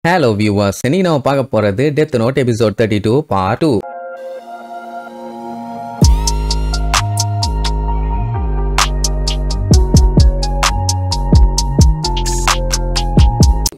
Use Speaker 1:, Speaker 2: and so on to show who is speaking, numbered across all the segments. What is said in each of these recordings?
Speaker 1: Hello viewers, இன்னைக்கு நம்ம பார்க்க போறது Death Note episode 32 part 2.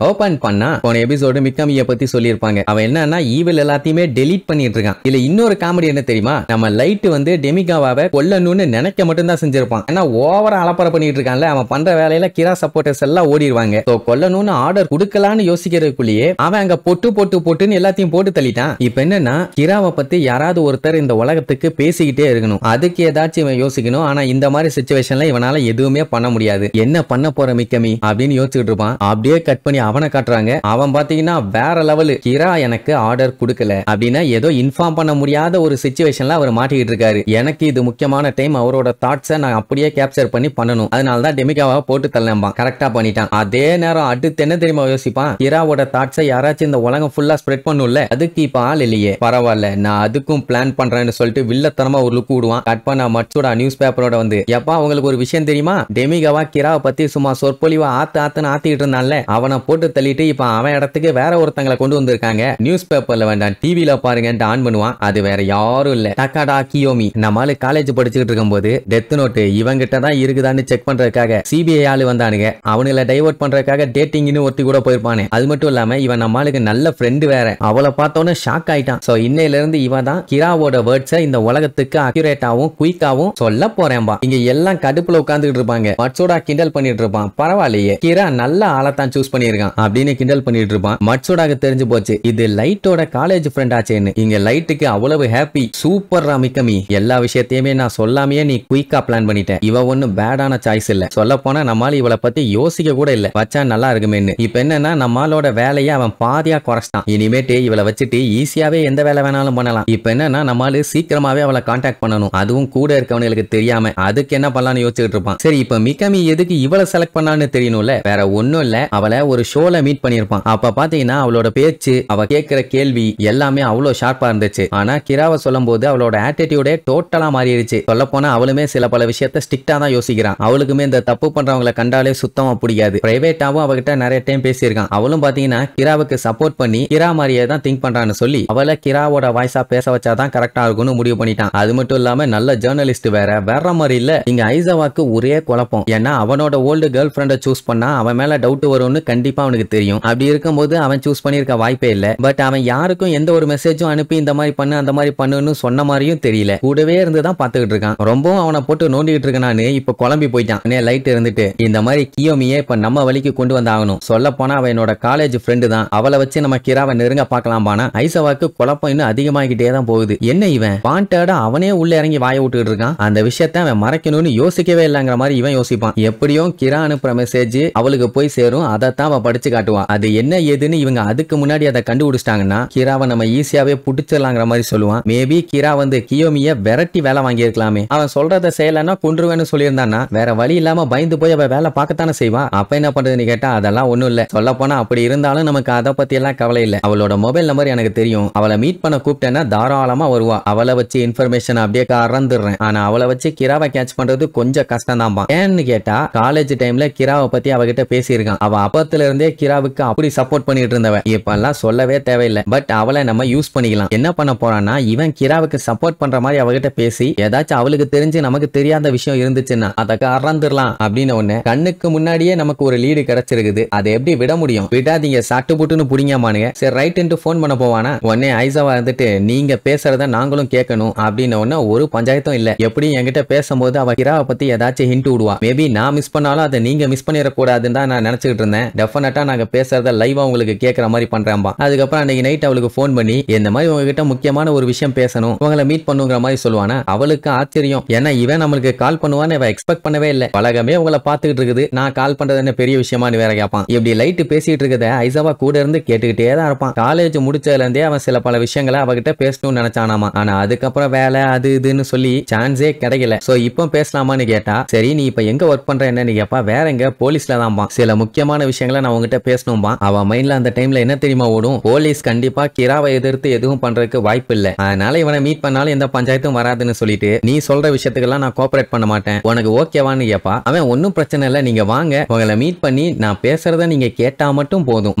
Speaker 1: Open பண்ணா போன எபிசோடு மிக்கமிய பத்தி சொல்லியிருப்பாங்க. அவன் என்னன்னா ஈவில் எல்லாத்தையுமே டெலீட் பண்ணிட்டு இருக்கான். இதுல இன்னொரு காமெடி என்ன தெரியுமா, நம்ம லைட் வந்து டெமிகாவாவை கொல்லணும்னு நினைக்க மட்டும்தான் செஞ்சிருப்பான். ஏன்னா ஓவரா அலப்பற பண்ணிட்டு இருக்கான்ல, அவன் பண்ற வேலையில கிரா சப்போர்ட்டர்ஸ் எல்லாம் ஓடிடுவாங்க. கொல்லணும்னு ஆர்டர் கொடுக்கலான்னு யோசிக்கிறதுக்குள்ளேயே அவன் அங்க பொட்டுன்னு எல்லாத்தையும் போட்டு தள்ளிட்டான். இப்ப என்னன்னா கிராவை பத்தி யாராவது ஒருத்தர் இந்த உலகத்துக்கு பேசிக்கிட்டே இருக்கணும், அதுக்கு ஏதாச்சும் இவன் யோசிக்கணும். ஆனா இந்த மாதிரி சிச்சுவேஷன்ல இவனால எதுவுமே பண்ண முடியாது. என்ன பண்ண போற மிக்கமி அப்படின்னு யோசிச்சுட்டு இருப்பான். அப்படியே கட் பண்ணி அவனை காட்டுறாங்க. அவன் பாத்தீங்கன்னா வேற லெவலு. கிரா எனக்கு ஆர்டர் கொடுக்கல அப்படின்னா ஏதோ இன்ஃபார்ம் பண்ண முடியாத ஒரு சிச்சுவேஷன்ல அவர் மாட்டிக்கிட்டு இருக்காரு. எனக்கு இது முக்கியமான டைம், அவரோட தாட்ஸை நான் அப்படியே கேப்சர் பண்ணி பண்ணணும். அதனாலதான் டெமிகாவை போட்டு தள்ளம்பான். கரெக்டா பண்ணிட்டான். அதே நேரம் அடுத்து என்ன தெரியுமா யோசிப்பான், கிராவோட தாட்ஸை யாராச்சும் இந்த உலகம் ஃபுல்லா ஸ்ப்ரெட் பண்ணும்ல, அதுக்கு இப்ப ஆள் இல்லையே, பரவாயில்ல நான் அதுக்கும் பிளான் பண்றேன்னு சொல்லிட்டு வில்லத்தனமா ஒரு லுக் விடுவான். கட் பண்ண மட்சோட நியூஸ் பேப்பரோட வந்து, எப்பா உங்களுக்கு ஒரு விஷயம் தெரியுமா, டெமிகாவா கிராவை பத்தி சும்மா சொற்பொழிவா ஆத்துன்னு ஆத்திட்டு இருந்தான்ல, அவனை போட்டு தள்ளிட்டு இப்ப அவன் இடத்துக்கு வேற ஒருத்தங்களை கொண்டு வந்திருக்காங்க. நியூஸ் பேப்பர்ல வேண்டாம் டிவில பாருங்க ஆன் பண்ணுவான். அது வேற யாரும் இல்ல, டக்காடா கியோமி. நம்மால காலேஜ் படிச்சுட்டு இருக்கும் போது டெத் நோட் இவங்கிட்ட தான் இருக்குதான்னு செக் பண்றதுக்காக சிபிஐ ஆளு வந்தானுங்க. அவனுல டைவர்ட் பண்றதுக்காக டேட்டிங்னு ஒருத்தி கூட போயிருப்பானே. அது மட்டும் இல்லாம இவன் நம்மளுக்கு நல்ல ஃப்ரெண்டு வேற. அவளை பார்த்தோன்னு ஷாக் ஆயிட்டான். சோ இன்னையில இருந்து இவன் தான் கிராவோட வேர்ட்ஸை இந்த உலகத்துக்கு அக்யூரேட்டாவும் குயிக்காவும் சொல்ல போறேன்பா. இங்க எல்லாம் கடுப்புல உட்கார்ந்துட்டு இருப்பாங்க. மட்சோடா கிண்டல் பண்ணிட்டு இருப்பான். பரவாயில்லையே கிரா நல்ல ஆளத்தான் சூஸ் பண்ணிருக்கான் அப்படின்னு கிண்டல் பண்ணிட்டு இருப்பான். மட்சோடாக்கு தெரிஞ்சு போச்சு இது லைட்டோட காலேஜ் ஃப்ரெண்ட் ஆச்சேன்னு. இங்க லைட்டுக்கு அவ்வளவு ஹாப்பி. சூப்பர் மிக்கமி, எல்லா விஷயத்தையுமே நான் சொல்லாமையே நீ குயிக்கா பிளான் பண்ணிட்ட. இவ ஒன்னும் பேடான சாய்ஸ் இல்ல. சொல்ல போனா நம்மால இவளை பத்தி யோசிக்க கூட இல்ல, வச்சா நல்லா இருக்குமேன்னு. இப்ப என்னன்னா நம்மளோட வேலையை அவன் பாதியா குறைச்சிட்டான். இனிமேட்டு இவளை வச்சுட்டு ஈஸியாவே எந்த வேலை வேணாலும் பண்ணலாம். இப்ப என்னன்னா நம்மால சீக்கிரமாவே அவளை கான்டாக்ட் பண்ணணும், அதுவும் கூட இருக்கவனுக்கு தெரியாம. அதுக்கு என்ன பண்ணலாம்னு யோசிச்சுட்டு இருப்பான். சரி இப்ப மிக்கமி எதுக்கு இவளை செலக்ட் பண்ணான்னு தெரியணும்ல, வேற ஒன்னும் இல்ல. அவளை ஒரு ஷோல மீட் பண்ணிருப்பான். அப்ப பாத்தீங்கன்னா அவளோட பேச்சு, அவ கேட்கிற கேள்வி எல்லாமே அவ்வளவு ஷார்ப்பா இருந்துச்சு. ஆனா கிராவை சொல்லும் போது அவளோட ஆட்டிடியூடே டோட்டலா மாறிடுச்சு. சொல்ல போனா அவளுமே சில பல விஷயத்த ஸ்ட்ரிக்டா தான் யோசிக்கிறான். அவளுக்குமே இந்த தப்பு பண்றவங்களை கண்டாலே சுத்தமா பிடிக்காது. பிரைவேட்டாவும் அவகிட்ட நிறைய டைம் பேசியிருக்கான். அவளும் பாத்தீங்கன்னா கிராவுக்கு சப்போர்ட் பண்ணி கிரா மாதிரியே தான் திங்க் பண்றான்னு சொல்லி அவளை கிராவோட வாய்ஸா பேச வச்சாதான் கரெக்டா இருக்கும்னு முடிவு பண்ணிட்டான். அது மட்டும் இல்லாம நல்ல ஜேர்னலிஸ்ட் வேற மாதிரி இல்ல. இங்க ஐசவாக்கு ஒரே குழப்பம். ஏன்னா அவனோட ஓல்டு கேர்ள் ஃப்ரெண்ட சூஸ் பண்ணா அவன் மேல டவுட் வரும்னு கண்டிப்பா அவனுக்கு தெரியும். அப்படி இருக்கும்போது அவன் சூஸ் பண்ணிருக்க வாய்ப்பே இல்ல. பட் அவன் யாருக்கும் எந்த ஒரு மெசேஜும் அனுப்பி இந்த மாதிரி பண்ணு அந்த மாதிரி பண்ணுன்னு சொன்ன மாதிரியும் தெரியல. கூடவே இருந்துதான் பாத்துக்கிட்டு இருக்கான். ரொம்பவும் அவனை போட்டு நோண்டிட்டு இருக்கானு இப்ப குழம்பி போயிட்டான். லைட் இருந்துட்டு இந்த மாதிரி கியோமியே இப்ப நம்ம வழிக்கு கொண்டு வந்தாகணும். சொல்ல போனா அவன் என்னோட காலேஜ் ஃப்ரெண்டு தான், அவளை வச்சு நம்ம கிராவை நெருங்க பார்க்கலாம். பானா ஐசவாக்கு குழப்பம் இன்னும் அதிகமாகிட்டே தான் போகுது. என்ன இவன் வாண்டடா அவனே உள்ள இறங்கி வாய விட்டுட்டு இருக்கான். அந்த விஷயத்த அவன் மறைக்கணும்னு யோசிக்கவே இல்லங்கிற மாதிரி இவன் யோசிப்பான். எப்படியும் கிரா அனுப்புற மெசேஜ் அவளுக்கு போய் சேரும், அதைத்தான் அவன் படிச்சு காட்டுவான். அது என்ன ஏதுன்னு இவங்க அதுக்கு முன்னாடி அதை கண்டுபிடிச்சிட்டாங்கன்னா கிராவை நம்ம ஈஸியாவே புடிச்சிடலாங்கிற மாதிரி சொல்லுவான். மேபி கிரா வந்து கியோமிய விரட்டி வேலை வாங்கி இருக்கலாமே. அவன் சொல்றத செய்யலன்னா கொன்றுவேன்னு சொல்லியிருந்தான்னா வேற வழி இல்லாம பயந்து போய் அவ வேலை பார்க்கத்தானே செய்வான். அப்ப என்ன பண்றதுன்னு கேட்டா அதெல்லாம் ஒண்ணும் இல்ல. சொல்ல போனா அப்படி இருந்தாலும் நமக்கு அதை பத்தி எல்லாம் கவலை இல்ல. அவளோட மொபைல் நம்பர் எனக்கு தெரியும், அவளை மீட் பண்ண கூப்பிட்டேன்னா தாராளமா வருவா. அவளை வச்சு இன்ஃபர்மேஷன் அப்படியே கறந்துடுறேன். ஆனா அவளை வச்சு கிராவை கேட்ச் பண்றது கொஞ்சம் கஷ்டம் தான். ஏன்னு கேட்டா காலேஜ் டைம்ல கிராவை பத்தி அவகிட்ட பேசியிருக்கான். அவ அப்பத்துல இருந்தே கிராவுக்கு அப்படி சப்போர்ட் பண்ணிட்டு இருந்தவ. இப்பெல்லாம் சொல்லவே தேவையில்லை. பட் அவளை நம்ம யூஸ் பண்ணிக்கலாம். என்ன பண்ண போறான்னா இவன் கிராவுக்கு சப்போர்ட் பண்ற மாதிரி அவகிட்ட பேசி ஏதாச்சும் அவளுக்கு தெரிஞ்சு நமக்கு தெரியாத விஷயம் இருந்துச்சுன்னா அதை கறந்துடலாம் அப்படின்னு ஒண்ணு. கண்ணுக்கு முன்னாடியே நமக்கு ஒரு லீடு கிடைச்சிருக்குது, அதை எப்படி விட முடியும்? விடாதீங்க, சாட்டு புட்டுன்னு புடிங்கமானுங்க. சரி ரைட்டு போன் பண்ண போவானா, உடனே ஐசாவா இருந்துட்டு நீங்க பேசுறத நாங்களும் கேட்கணும் அப்படின்னு ஒண்ணு ஒரு பஞ்சாயத்தும் இல்ல. எப்படியும் என்கிட்ட பேசும்போது அவ கிராவை பத்தி ஏதாச்சும் ஹிண்ட் விடுவா. மேபி நான் மிஸ் பண்ணாலும் அதை நீங்க மிஸ் பண்ணிடக்கூடாதுன்னு தான் நான் நினைச்சுட்டு இருந்தேன். டெஃபினட்டா நாங்க பேசுறத லைவா உங்களுக்கு கேட்கற மாதிரி பண்றேன்பா. அதுக்கப்புறம் அன்னைக்கு நைட் அவளுக்கு போன் பண்ணி இந்த மாதிரி உங்ககிட்ட முக்கியமான ஒரு விஷயம் பேசணும், உங்களை மீட் பண்ணுங்கிற மாதிரி சொல்லுவானா. அவளுக்கு ஆச்சரியம். ஏன்னா இவன் நம்மளுக்கு கால் பண்ணுவான்னு இவ எக்ஸ்பெக்ட் பண்ணவே இல்லை. உலகமே உங்களை பார்த்துக்கிட்டு இருக்குது, நான் கால் பண்றது என்ன பெரிய விஷயமானு வேற கேட்பான். இப்படி லைட் பேசிட்டு இருக்கத ஐசாவா கூட இருந்து கேட்டுக்கிட்டே தான் இருப்பான். காலேஜ் முடிச்சதுல இருந்தே அவன் சில பல விஷயங்களை அவகிட்ட பேசணும்னு நினைச்சானாமா. ஆனா அதுக்கப்புறம் வேலை அது இதுன்னு சொல்லி சான்ஸே கிடைக்கல. சோ இப்போ பேசலாமான்னு கேட்டா சரி நீ இப்ப எங்க ஒர்க் பண்ற என்னன்னு கேப்பா. வேற எங்க போலீஸ்ல தான். சில முக்கியமான விஷயங்களை நான் உங்ககிட்ட பேசணும்பா. அவன் மைண்ட்ல அந்த டைம்ல என்ன தெரியுமா ஓடும், போலீஸ் கண்டிப்பா கிராவை எதிர்த்து எதுவும் பண்றதுக்கு வாய்ப்பு இல்ல, அதனால இவனை மீட் பண்ணாலும் எந்த பஞ்சாயத்தும் வராதுன்னு சொல்லிட்டு நீ சொல்ற விஷயத்துக்கெல்லாம் நான் கோஆபரேட் பண்ண மாட்டேன், உனக்கு ஓகேவான்னு கேப்பா. அவன் ஒன்னும் பிரச்சனை இல்ல, நீங்க வாங்க, உங்களை மீட் பண்ணி நான் பேசுறத நீங்க கேட்டா மட்டும் போதும்,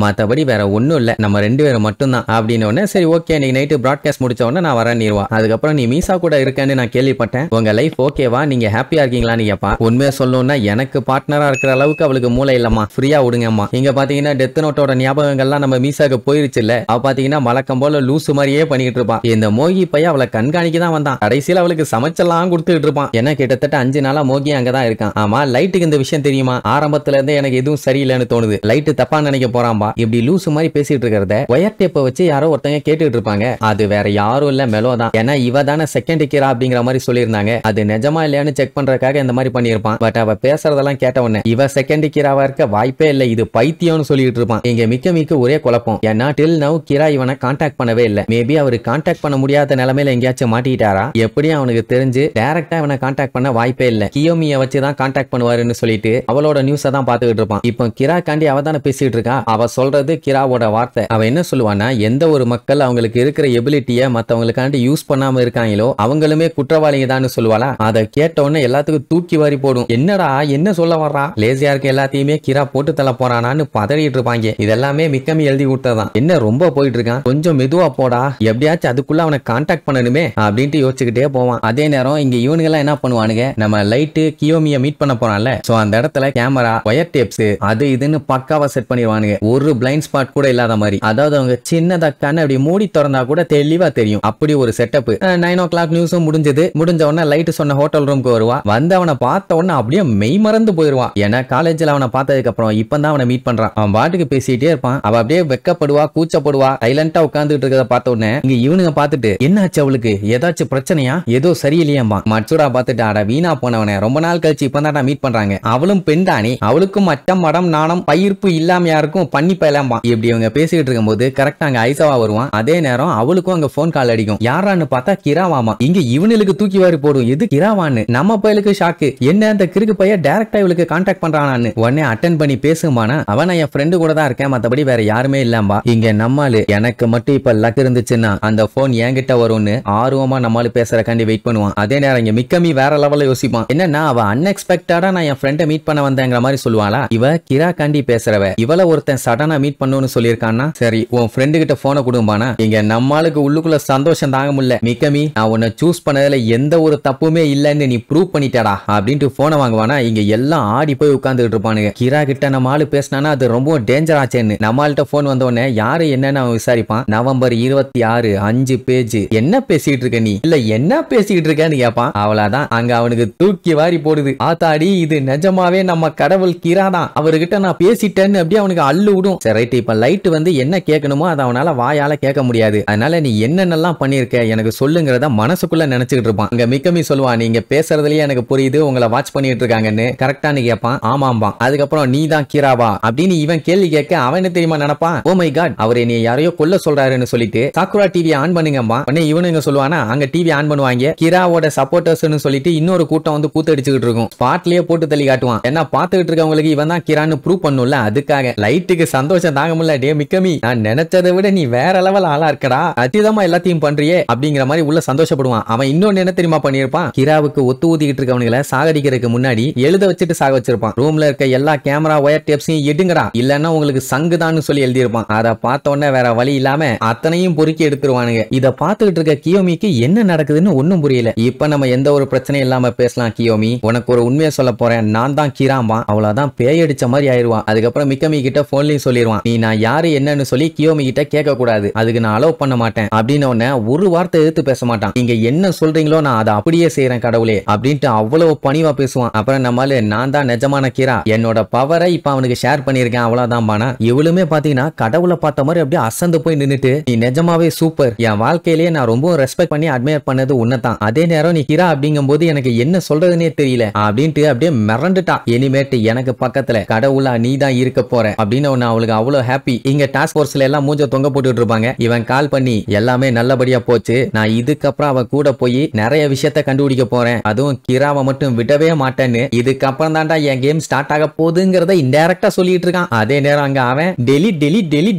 Speaker 1: மத்தபடி வேற ஒண்ணும் இல்ல, நம்ம 2 பேரும் மட்டும் தான் அப்படின்னு உடனே சரி ஓகே நீ நைட்டு பிராட்காஸ்ட் முடிச்ச உடனே நான் வரேன் நீர்வா. அதுக்கப்புறம் நீ மீசா கூட இருக்கேன்னு நான் கேள்விப்பட்டேன், உங்க லைஃப் ஓகேவா, நீங்க ஹாப்பியா இருக்கீங்களான்னு கேப்பா. உண்மையா சொல்லணும்னா எனக்கு பார்ட்னரா இருக்கிற அளவுக்கு அவளுக்கு மூளை இல்லம்மா, ஃப்ரீயா விடுங்கம்மா. இங்க பாத்தீங்கன்னா டெத் நோட்டோட ஞாபகங்கள்லாம் நம்ம மீசாக்கு போயிருச்சு இல்ல, அவ பாத்தீங்கன்னா வழக்கம் போல லூசு மாதிரியே பண்ணிட்டு இருப்பான். இந்த மோகி பையன் அவளை கண்காணிக்க தான் வந்தான், கடைசியில அவளுக்கு சமைச்செல்லாம் கொடுத்துட்டு இருப்பான். ஏன்னா கிட்டத்தட்ட 5 நாளா மோகி அங்கதான் இருக்கான். ஆமா லைட்டுக்கு இந்த விஷயம் தெரியுமா, ஆரம்பத்துல இருந்தே எனக்கு எதுவும் சரியில்லைன்னு தோணுது, லைட்டு தப்பா நினைக்க போறான்பா. இப்படி லூசு மாதிரி பேசிட்டு இருக்கிறத ஒயர் டேப்பை வச்சு யாரோ ஒருத்தங்க கேட்டுட்டு இருப்பாங்க, அது வேற யாரும் இல்ல மெலோ தான். ஏன்னா இவ தானே செகண்ட் கிரா அப்படிங்கிற மாதிரி சொல்லியிருந்தாங்க, அது நிஜமா இல்லையான்னு செக் பண்றதுக்காக இந்த மாதிரி பண்ணிருப்பான். பட் அவ பேசுறதெல்லாம் கேட்ட உடனே இவ செகண்ட் கிராவா இருக்க வாய்ப்பே இல்ல, இது பைத்தியம்னு சொல்லிட்டு இருப்பான். இங்க மிக்க ஒரே குழப்பம், ஏன்னா டில் நவ் கிரா இவனை கான்டாக்ட் பண்ணவே இல்ல, மேபி அவர் கான்டாக்ட் பண்ண முடியாத நிலைமையில எங்கேயாச்சும் மாட்டிட்டாரா, எப்படியும் அவனுக்கு தெரிஞ்சு டைரக்டா இவனை கான்டாக்ட் பண்ண வாய்ப்பே இல்ல, கியோமியை வச்சு தான் கான்டாக்ட் பண்ணுவாருன்னு சொல்லிட்டு அவளோட நியூஸை தான் பாத்துக்கிட்டு இருப்பான். இப்போ கிரா காண்டி அவ தானே பேசிட்டு இருக்கா, அவ சொல்றது கிராவோட வார்த்தை. அவ என்ன சொல்லுவானா, எந்த ஒரு மக்கள் அவங்களுக்கு இருக்கிற எபிலிட்டியை மத்தவங்களுக்காண்டி யூஸ் பண்ணாம இருக்காங்களோ அவங்களுமே குற்றவாளிங்க தான் சொல்லுவாளா. அதை கேட்ட உடனே எல்லாத்துக்கும் தூக்கி வாரி போடும், என்னடா என்ன சொல்ல வர்றா, லேசியா இருக்க எல்லாத்தையுமே கிரா போட்டு தள்ள போறானான்னு பதறிட்டு இருப்பாங்க. இதெல்லாமே மிக்கமி எழுதி விட்டதான், என்ன ரொம்ப போயிட்டு இருக்கான், கொஞ்சம் மெதுவா போடா, எப்படியாச்சும் அதுக்குள்ள அவனை கான்டாக்ட் பண்ணணுமே அப்படின்ட்டு யோசிச்சுக்கிட்டே போவான். அதே நேரம் இங்க இவனுங்க எல்லாம் என்ன பண்ணுவானுங்க, நம்ம லைட்டு கியோமியை மீட் பண்ண போறான்ல, சோ அந்த இடத்துல கேமரா ஒயர் டேப்ஸ் அது இதுன்னு பக்காவா செட் பண்ணிடுவானுங்க, ஒரு பிளைண்ட் ஸ்பாட் கூட இல்லாத மாதிரி. அதாவது அவங்க சின்னதா கண்ணு அப்படி மூடி திறந்தா கூட தெளிவா தெரியும், அப்படி ஒரு செட்டப். 9 o'clock நியூஸும் முடிஞ்சது. முடிஞ்ச உடனே லைட்டு சொன்ன ஹோட்டல் ரூமுக்கு வருவா. வந்து அவனை பார்த்த உடனே அப்படியே மெய் மறந்து போயிருவான். ஏன்னா காலேஜ்ல அவனை பார்த்ததுக்கு அப்புறம் இப்பதான் அவனை மீட் பண்றான். அவன் பாட்டுக்கு பேசிட்டே இருப்பான், அவ அப்படியே வெக்கப்படுவா, கூச்சப்படுவா, சைலண்டா உட்கார்ந்துட்டு இருக்கிறத பார்த்த உடனே இங்க இவனுங்க பார்த்துட்டு என்னாச்சு அவளுக்கு ஏதாச்சும் பிரச்சனையா, ஏதோ சரியில்லையாம்பா. மட்சுடா பார்த்துட்டு அட வீணா போனவனே, ரொம்ப நாள் கழிச்சு இப்பதான் மீட் பண்றாங்க, அவளும் பெண் தானே, அவளுக்கும் மட்டம் மடம் நாணம் பயிர்ப்பு இல்லாம யாருக்கும் பண்ணி பயலாம்பா. இப்படி இவங்க பேசிட்டு இருக்கும் போது கரெக்டா அங்க ஐசவா வருவான். அதே நேரம் அவளுக்கும் அங்க போன் கால் அடிக்கும். யாரான்னு பார்த்தா கிராவாமா. இங்க இவனுக்கு தூக்கி வாரி போடும், எது கிராவான்னு. நம்ம பயலுக்கு ஷாக்கு, என்ன அந்த கிறுக்கு பையன் டைரக்டா இவளுக்கு கான்டாக்ட் பண்றானான்னு. உடனே அட்டென்ட் பண்ணி பேசுமானா, அவன் என் ஃப்ரெண்டு கூட தான் இருக்கேன், மத்தபடி வேற யாருமே இல்லாம்பா. இங்க நம்மாலு எனக்கு மட்டும் இப்ப லக் இருந்துச்சுன்னா அந்த போன் என்கிட்ட வரும்னு ஆர்வமா நம்மாலு பேசுறக்காண்டி வெயிட் பண்ணுவான். அதே நேரம் இங்க மிக்கமி வேற லெவல்ல யோசிப்பான், என்னன்னா அவ அன்எக்ஸ்பெக்டடா நான் என் ஃப்ரெண்டை மீட் பண்ண வந்தேங்கிற மாதிரி சொல்லுவாளா. இவ கிரா காண்டி பேசுறவ இவள ஒருத்தன் சடனா மீட் பண்ணணும்னு சொல்லியிருக்கான்னா, சரி உன் ஃப்ரெண்டு கிட்ட போனை கொடுப்பானா. இங்க நம்மளுக்கு உள்ளுக்குள்ள சந்தோஷம் தாங்க முடியல, மிக்கமி நான் உன்னை சூஸ் பண்ணதுல எந்த ஒரு தப்புமே இல்லைன்னு நீ ப்ரூவ் பண்ணிட்டடா அப்படின்ட்டு போனை வாங்குவானா. இங்க எல்லாம் ஆடி போய் உட்கார்ந்துட்டு இருப்பானுங்க. கிரா கிட்ட நம்ம ஆளு பேசினானா அது ரொம்ப டேஞ்சர் ஆச்சேன்னு. நம்மள்ட்ட போன் வந்த உடனே யாரு என்னன்னு அவன் விசாரிப்பான். நவம்பர் 26 5 பேஜ், என்ன பேசிட்டு இருக்க நீ, இல்ல என்ன பேசிட்டு இருக்கன்னு கேட்பான். அவ்வளவுதான், அங்க அவனுக்கு தூக்கி வாரி போடுது. ஆத்தாடி இது நிஜமாவே நம்ம கடவுள் கிரா தான், அவர்கிட்ட நான் பேசிட்டேன்னு அப்படியே அவனுக்கு அள்ளு விடும். சரி ரைட், இப்ப லைட் வந்து என்ன கேட்கணுமோ அதை அவனால வாயால கேட்க முடியாது, அதனால நீ என்னென்னலாம் பண்ணிருக்க எனக்கு சொல்லுங்கிறத மனசுக்குள்ள நினைச்சுக்கிட்டு இருப்பான். அங்க மிக்கமி சொல்லுவான், நீங்க பேசுறதுலயே எனக்கு புரியுது உங்களை வாட்ச் பண்ணிட்டு இருக்காங்கன்னு. கரெக்டானு கேட்பான். ஆமாம்பா. அதுக்கப்புறம் நீ தான் கிராவா அப்படின்னு இவன் கேள்வி கேட்க அவன் என்ன தெரியுமா நினைப்பான், ஓ மை காட் அவர் என்னை யாரையோ கொல்ல சொல்றாருன்னு சொல்லிட்டு சாக்குரா டிவி ஆன் பண்ணுங்கம்மா. உடனே இவனுங்க சொல்லுவானா, அங்க டிவி ஆன் பண்ணுவாங்க. கிராவோட சப்போர்ட்டர்ஸ்னு சொல்லிட்டு இன்னொரு கூட்டம் வந்து கூத்தடிச்சுக்கிட்டு இருக்கும். ஸ்பாட்லயே போட்டு தள்ளி காட்டுவான். ஏன்னா பாத்துக்கிட்டு இருக்கவங்களுக்கு இவன் தான் கிரான்னு ப்ரூவ் பண்ணும்ல, அதுக்காக. லைட்டுக்கு சந்தோஷம் தாங்க முடியல, டே மிக்கமி நான் நினைச்சதை விட நீ வேற லெவல் ஆளா இருக்கடா, அத்திதமா எல்லாத்தையும் பண்றியே அப்படிங்கிற மாதிரி உள்ள சந்தோஷப்படுவான். அவன் இன்னொன்னு என்ன தெரியுமா பண்ணிருப்பான், கிராவுக்கு ஒத்து ஊதிக்கிட்டு இருக்கவனுங்களை சாகடிக்கிறதுக்கு முன்னாடி எழுத வச்சுட்டு சாக வச்சிருப்பான். ரூம்ல இருக்க எல்லா கேமரா ஒயர் டேப்ஸையும் எடுங்கடா, இல்லன்னா உங்களுக்கு சங்குதான்னு சொல்லி எழுதியிருப்பான். அதை பார்த்த உடனே வேற வழி இல்லாம அத்தனையும் பொறுக்கி எடுத்துருவானுங்க. இதை பார்த்துக்கிட்டு இருக்க கியோமிக்கு என்ன நடக்குதுன்னு ஒன்னும் புரியல. இப்ப நம்ம எந்த ஒரு பிரச்சனையும் இல்லாம பேசலாம். கியோமி உனக்கு ஒரு உண்மையை சொல்ல போறேன், நான் தான் கிராம்பா. அவ்வளவுதான் பேய் அடிச்ச மாதிரி ஆயிருவான். அதுக்கப்புறம் மிக்கமி கிட்ட போன்லயும் சொல்லிடுவான், நீ நான் யாரு என்னன்னு சொல்லி கியோமி கிட்ட கேட்க கூடாது, அதுக்கு நான் அலோவ் பண்ண மாட்டேன் அப்படின்னு. உடனே ஒரு வார்த்தை எடுத்து பேச மாட்டான். நீங்க என்ன சொல்றீங்களோ நான் அதை அப்படியே செய்யறேன் கடவுளே அப்படின்ட்டு அவ்வளவு பணிவா பேசுவான். அப்புறம் நம்மால நான் தான் நிஜமான கிரா, என்னோட பவரை இப்ப அவனுக்கு ஷேர் பண்ணிருக்கேன் அவ்வளவுதான் பானா. இவளுமே பாத்தீங்கன்னா கடவுளை பார்த்த மாதிரி அப்படியே அசந்து போய் நின்னுட்டு, நீ நிஜமாவே சூப்பர், என் வாழ்க்கையிலேயே நான் ரொம்ப ரெஸ்பெக்ட் பண்ணி அட்மையர் பண்ணது உன்னதான். அதே நேரம் நீ கிரா அப்படிங்கும் போது எனக்கு என்ன சொல்றதுன்னே தெரியல அப்படின்ட்டு அப்படியே மிரண்டுட்டா. இனிமேட்டு எனக்கு பக்கத்துல கடவுளா நீ தான் இருக்க போற அப்படின்னு ஒன்னு அவளுக்கு அவ்வளவு ஹாப்பி. இங்க டாஸ்க் போர்ஸ்ல எல்லாம் மூஞ்ச தொங்க போட்டுட்டு இருப்பாங்க. இவன் கால் பண்ணி எல்லாமே நல்லபடியா போச்சு, நான் இதுக்கப்புறம் அவ கூட போய் நிறைய விஷயத்த கண்டுபிடிக்க போறேன், அதுவும் கிராவை மட்டும் விடவே மாட்டேன்னு. இதுக்கப்புறம் தான்டா என் கேம் ஸ்டார்ட் ஆக போகுதுங்கிறத இன்டைரக்டா சொல்லிட்டு இருக்கான். அதே நேரம் அங்க அவன்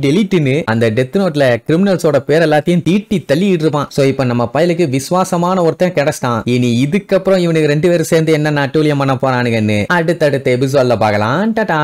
Speaker 1: டெலிட்னு அந்த டெத் நோட்ல கிரிமினல்ஸோட பேர் எல்லாத்தையும் தீட்டி தள்ளிட்டு இருப்பான். சோ இப்ப நம்ம பயலுக்கு விசுவாசமான ஒருத்தன் கிடைச்சிட்டான். இனி இதுக்கப்புறம் இவனுக்கு 2 பேரும் சேர்ந்து என்ன அட்டூழியம் பண்ண போறானுங்கன்னு அடுத்தடுத்த எபிசோட்ல பார்க்கலாம். டாடா.